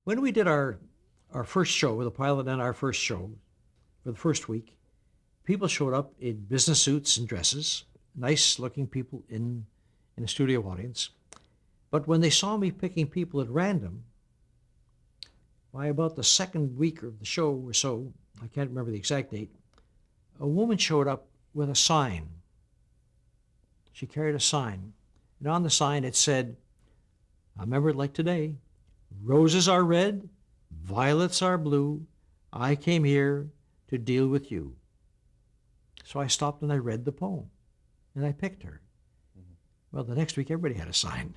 When we did our first show, the pilot and our first show, for the first week, people showed up in business suits and dresses, nice-looking people in a studio audience. But when they saw me picking people at random, by about the second week of the show or so, I can't remember the exact date, a woman showed up with a sign. She carried a sign, and on the sign it said, I remember it like today, roses are red, violets are blue, I came here to deal with you. So I stopped and I read the poem, and I picked her. Well, the next week everybody had a sign.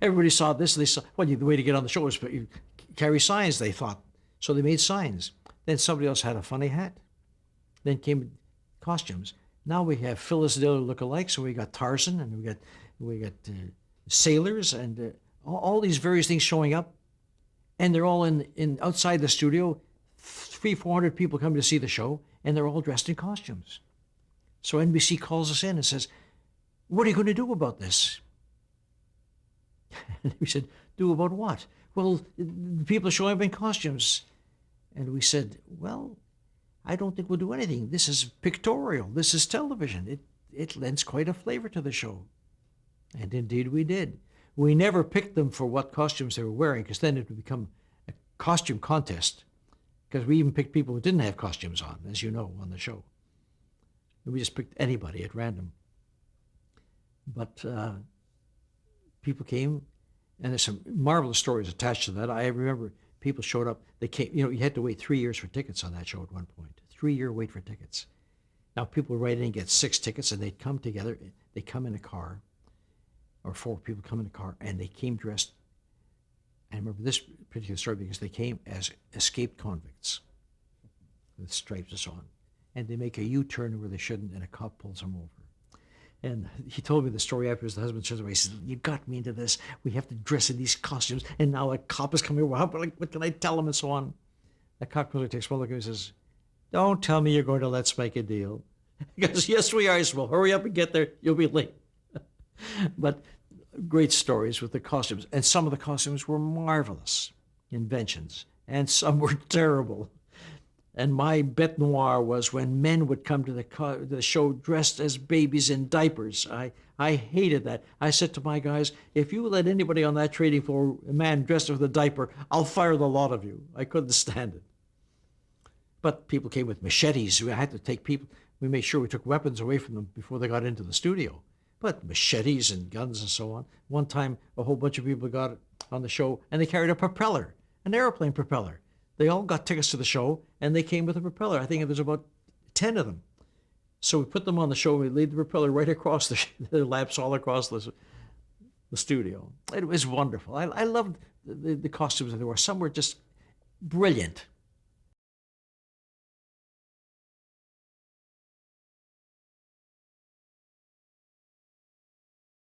Everybody saw this, they saw, well, the way to get on the show is you carry signs, they thought. So they made signs. Then somebody else had a funny hat. Then came costumes. Now we have Phyllis Diller look-alike, so we got Tarzan, and we got sailors, and all these various things showing up, and they're all in outside the studio. 300-400 people come to see the show, and they're all dressed in costumes. So NBC calls us in and says, what are you going to do about this? And we said, do about what? Well, the people are showing up in costumes. And we said, well, I don't think we'll do anything. This is pictorial. This is television. It lends quite a flavor to the show. And indeed we did. We never picked them for what costumes they were wearing, because then it would become a costume contest. Because we even picked people who didn't have costumes on, as you know, on the show. We just picked anybody at random. But people came, and there's some marvelous stories attached to that. I remember people showed up. They came, you had to wait 3 years for tickets on that show at one point. 3-year wait for tickets. Now people write in and get 6 tickets, and they'd come together. They come in a car, or 4 people come in a car, and they came dressed. I remember this particular story because they came as escaped convicts with stripes and so on. And they make a U-turn where they shouldn't, and a cop pulls them over. And he told me the story afterwards. The husband says, he says, you got me into this. We have to dress in these costumes, and now a cop is coming over. What can I tell him, and so on. The cop comes over, takes one look, and he says, don't tell me you're going to let's make a deal. He goes, yes, we are. He says, well, hurry up and get there. You'll be late. But great stories with the costumes. And some of the costumes were marvelous inventions, and some were terrible. And my bête noire was when men would come to the show dressed as babies in diapers. I hated that. I said to my guys, if you let anybody on that trading floor, a man dressed with a diaper, I'll fire the lot of you. I couldn't stand it. But people came with machetes. We had to take people. We made sure we took weapons away from them before they got into the studio. But machetes and guns and so on. One time, a whole bunch of people got on the show, and they carried a propeller, an airplane propeller. They all got tickets to the show, and they came with a propeller. I think there was about 10 of them. So we put them on the show, and we laid the propeller right across their laps, all across the studio. It was wonderful. I loved the costumes that there were. Some were just brilliant.